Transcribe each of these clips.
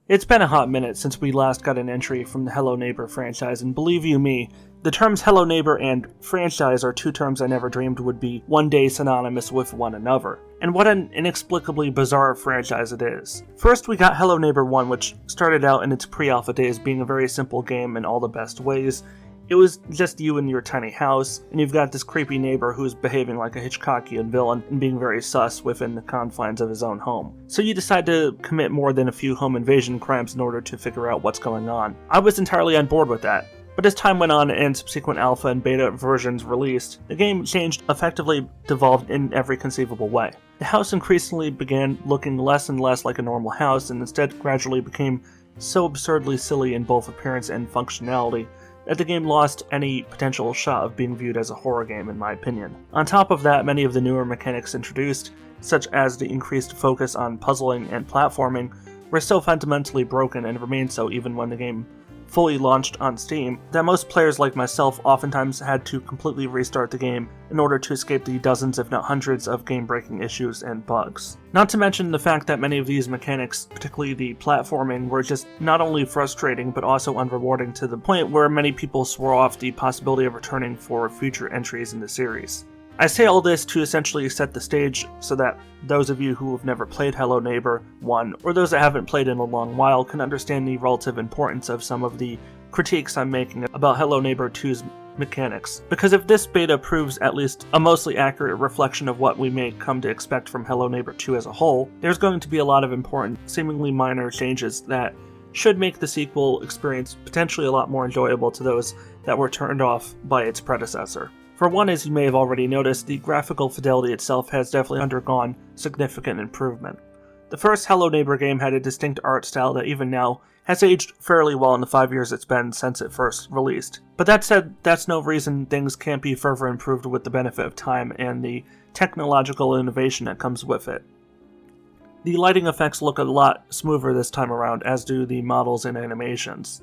It's been a hot minute since we last got an entry from the Hello Neighbor franchise, and believe you me, the terms Hello Neighbor and franchise are two terms I never dreamed would be one day synonymous with one another. And what an inexplicably bizarre franchise it is. First, we got Hello Neighbor 1, which started out in its pre-alpha days being a very simple game in all the best ways. It was just you in your tiny house, and you've got this creepy neighbor who's behaving like a Hitchcockian villain and being very sus within the confines of his own home. So you decide to commit more than a few home invasion crimes in order to figure out what's going on. I was entirely on board with that. But as time went on and subsequent alpha and beta versions released, the game changed, effectively devolved in every conceivable way. The house increasingly began looking less and less like a normal house, and instead gradually became so absurdly silly in both appearance and functionality that the game lost any potential shot of being viewed as a horror game, in my opinion. On top of that, many of the newer mechanics introduced, such as the increased focus on puzzling and platforming, were so fundamentally broken and remained so even when the game fully launched on Steam, that most players like myself oftentimes had to completely restart the game in order to escape the dozens if not hundreds of game-breaking issues and bugs. Not to mention the fact that many of these mechanics, particularly the platforming, were just not only frustrating but also unrewarding to the point where many people swore off the possibility of returning for future entries in the series. I say all this to essentially set the stage so that those of you who have never played Hello Neighbor 1, or those that haven't played in a long while, can understand the relative importance of some of the critiques I'm making about Hello Neighbor 2's mechanics. Because if this beta proves at least a mostly accurate reflection of what we may come to expect from Hello Neighbor 2 as a whole, there's going to be a lot of important, seemingly minor changes that should make the sequel experience potentially a lot more enjoyable to those that were turned off by its predecessor. For one, as you may have already noticed, the graphical fidelity itself has definitely undergone significant improvement. The first Hello Neighbor game had a distinct art style that even now has aged fairly well in the 5 years it's been since it first released. But that said, that's no reason things can't be further improved with the benefit of time and the technological innovation that comes with it. The lighting effects look a lot smoother this time around, as do the models and animations.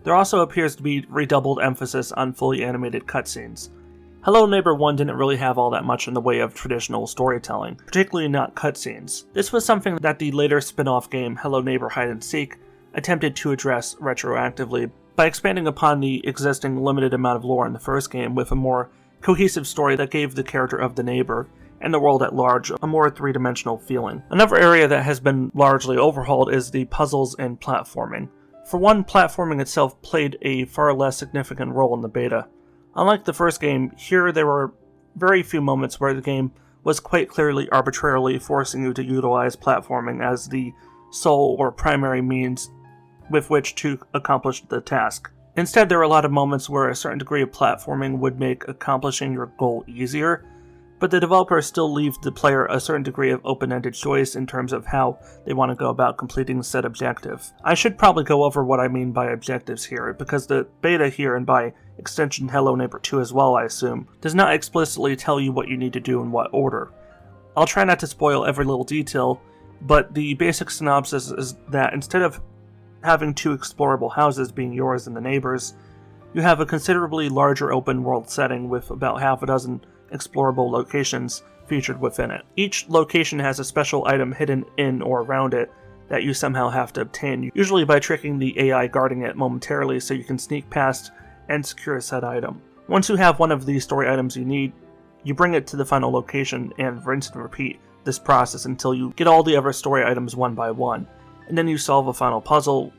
There also appears to be redoubled emphasis on fully animated cutscenes. Hello Neighbor 1 didn't really have all that much in the way of traditional storytelling, particularly not cutscenes. This was something that the later spin-off game Hello Neighbor Hide and Seek attempted to address retroactively by expanding upon the existing limited amount of lore in the first game with a more cohesive story that gave the character of the neighbor and the world at large a more three-dimensional feeling. Another area that has been largely overhauled is the puzzles and platforming. For one, platforming itself played a far less significant role in the beta. Unlike the first game, here there were very few moments where the game was quite clearly arbitrarily forcing you to utilize platforming as the sole or primary means with which to accomplish the task. Instead, there were a lot of moments where a certain degree of platforming would make accomplishing your goal easier, but the developers still leave the player a certain degree of open-ended choice in terms of how they want to go about completing said objective. I should probably go over what I mean by objectives here, because the beta here, and by extension Hello Neighbor 2 as well I assume, does not explicitly tell you what you need to do in what order. I'll try not to spoil every little detail, but the basic synopsis is that instead of having two explorable houses being yours and the neighbors, you have a considerably larger open world setting with about half a dozen explorable locations featured within it. Each location has a special item hidden in or around it that you somehow have to obtain, usually by tricking the AI guarding it momentarily so you can sneak past and secure said item. Once you have one of these story items you need, you bring it to the final location and rinse and repeat this process until you get all the other story items one by one, and then you solve a final puzzle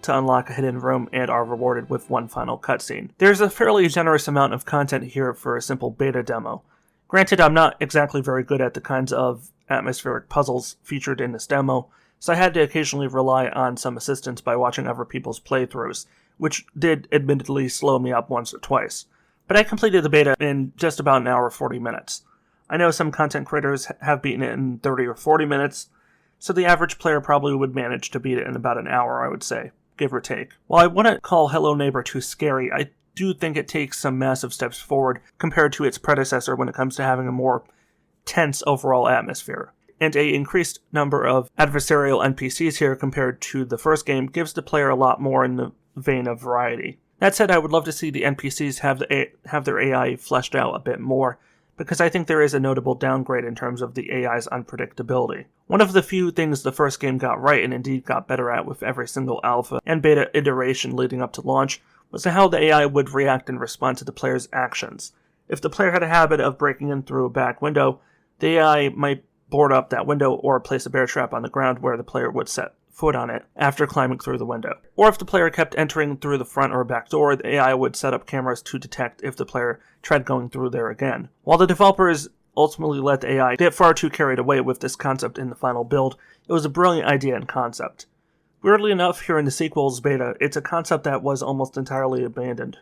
to unlock a hidden room and are rewarded with one final cutscene. There's a fairly generous amount of content here for a simple beta demo. Granted, I'm not exactly very good at the kinds of atmospheric puzzles featured in this demo, so I had to occasionally rely on some assistance by watching other people's playthroughs, which did admittedly slow me up once or twice. But I completed the beta in just about an hour or 40 minutes. I know some content creators have beaten it in 30 or 40 minutes, so the average player probably would manage to beat it in about an hour, I would say, give or take. While I wouldn't call Hello Neighbor 2 scary, I do think it takes some massive steps forward compared to its predecessor when it comes to having a more tense overall atmosphere. And an increased number of adversarial NPCs here compared to the first game gives the player a lot more in the vein of variety. That said, I would love to see the NPCs have their AI fleshed out a bit more, because I think there is a notable downgrade in terms of the AI's unpredictability. One of the few things the first game got right, and indeed got better at with every single alpha and beta iteration leading up to launch, was how the AI would react and respond to the player's actions. If the player had a habit of breaking in through a back window, the AI might board up that window or place a bear trap on the ground where the player would set foot on it after climbing through the window. Or if the player kept entering through the front or back door, the AI would set up cameras to detect if the player tried going through there again. While the developers ultimately let the AI get far too carried away with this concept in the final build, it was a brilliant idea and concept. Weirdly enough, here in the sequel's beta, it's a concept that was almost entirely abandoned.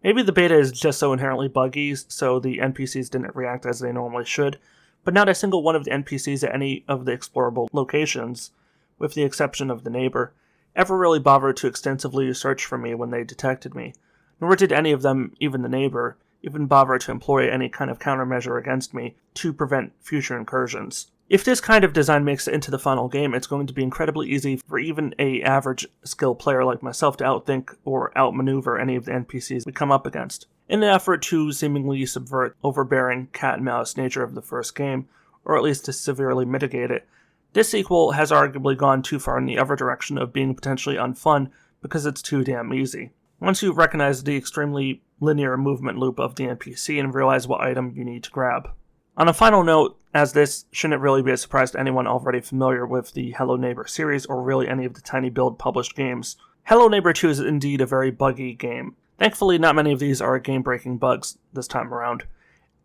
Maybe the beta is just so inherently buggy, so the NPCs didn't react as they normally should, but not a single one of the NPCs at any of the explorable locations, with the exception of the neighbor, ever really bothered to extensively search for me when they detected me, nor did any of them, even the neighbor, even bother to employ any kind of countermeasure against me to prevent future incursions. If this kind of design makes it into the final game, it's going to be incredibly easy for even an average skill player like myself to outthink or outmaneuver any of the NPCs we come up against. In an effort to seemingly subvert overbearing cat-and-mouse nature of the first game, or at least to severely mitigate it, this sequel has arguably gone too far in the other direction of being potentially unfun because it's too damn easy. Once you recognize the extremely linear movement loop of the NPC and realize what item you need to grab. On a final note, as this shouldn't really be a surprise to anyone already familiar with the Hello Neighbor series or really any of the Tiny Build published games, Hello Neighbor 2 is indeed a very buggy game. Thankfully, not many of these are game-breaking bugs this time around.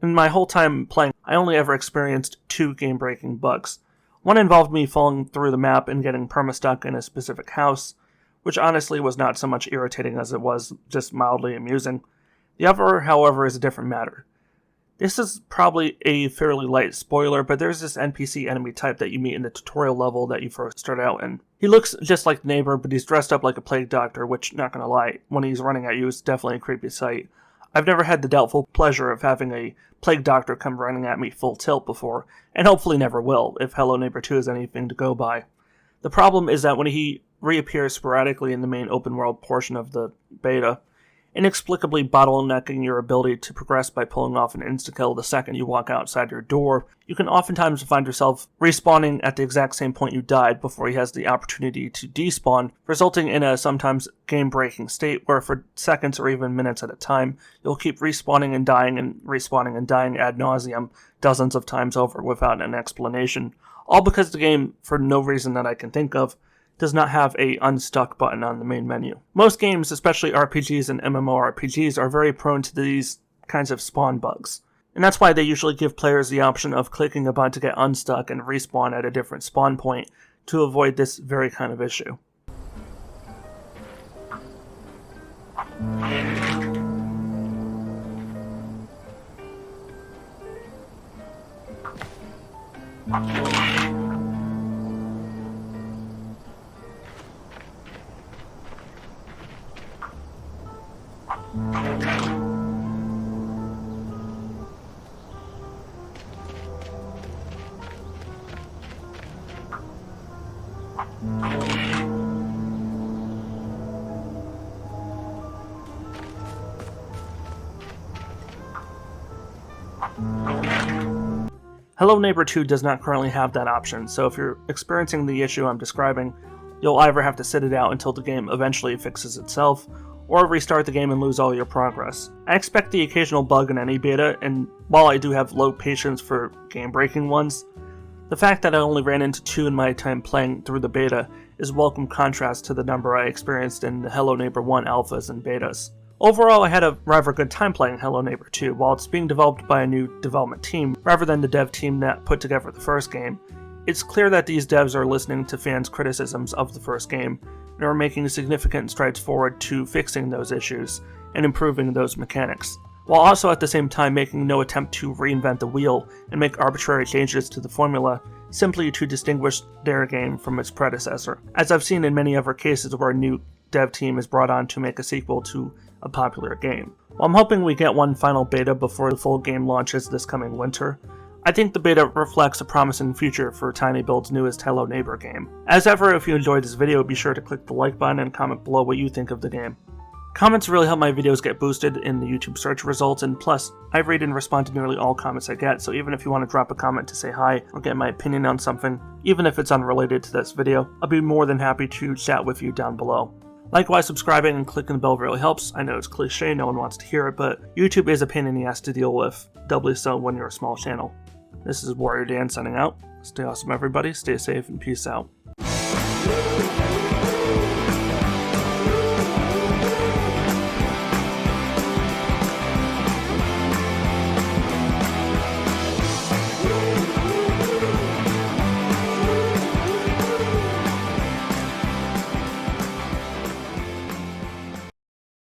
In my whole time playing, I only ever experienced 2 game-breaking bugs. One involved me falling through the map and getting perma-stuck in a specific house, which honestly was not so much irritating as it was just mildly amusing. The other, however, is a different matter. This is probably a fairly light spoiler, but there's this NPC enemy type that you meet in the tutorial level that you first start out in. He looks just like the neighbor, but he's dressed up like a plague doctor, which, not gonna lie, when he's running at you is definitely a creepy sight. I've never had the doubtful pleasure of having a plague doctor come running at me full tilt before, and hopefully never will, if Hello Neighbor 2 is anything to go by. The problem is that when he reappears sporadically in the main open world portion of the beta, inexplicably bottlenecking your ability to progress by pulling off an insta-kill the second you walk outside your door, you can oftentimes find yourself respawning at the exact same point you died before he has the opportunity to despawn, resulting in a sometimes game-breaking state where for seconds or even minutes at a time, you'll keep respawning and dying ad nauseum dozens of times over without an explanation, all because the game, for no reason that I can think of, does not have a unstuck button on the main menu. Most games, especially RPGs and MMORPGs, are very prone to these kinds of spawn bugs. And that's why they usually give players the option of clicking a button to get unstuck and respawn at a different spawn point to avoid this very kind of issue. Hello Neighbor 2 does not currently have that option, so if you're experiencing the issue I'm describing, you'll either have to sit it out until the game eventually fixes itself, or restart the game and lose all your progress. I expect the occasional bug in any beta, and while I do have low patience for game-breaking ones, the fact that I only ran into 2 in my time playing through the beta is a welcome contrast to the number I experienced in the Hello Neighbor 1 alphas and betas. Overall, I had a rather good time playing Hello Neighbor 2. While it's being developed by a new development team, rather than the dev team that put together the first game, it's clear that these devs are listening to fans' criticisms of the first game, and are making significant strides forward to fixing those issues and improving those mechanics, while also at the same time making no attempt to reinvent the wheel and make arbitrary changes to the formula simply to distinguish their game from its predecessor, as I've seen in many other cases where a new dev team is brought on to make a sequel to a popular game. While I'm hoping we get one final beta before the full game launches this coming winter, I think the beta reflects a promising future for Tiny Build's newest Hello Neighbor game. As ever, if you enjoyed this video, be sure to click the like button and comment below what you think of the game. Comments really help my videos get boosted in the YouTube search results, and plus, I read and respond to nearly all comments I get, so even if you want to drop a comment to say hi or get my opinion on something, even if it's unrelated to this video, I'll be more than happy to chat with you down below. Likewise, subscribing and clicking the bell really helps. I know it's cliche, no one wants to hear it, but YouTube is a pain in the ass to deal with, doubly so when you're a small channel. This is Warrior Dan signing out. Stay awesome everybody, stay safe, and peace out.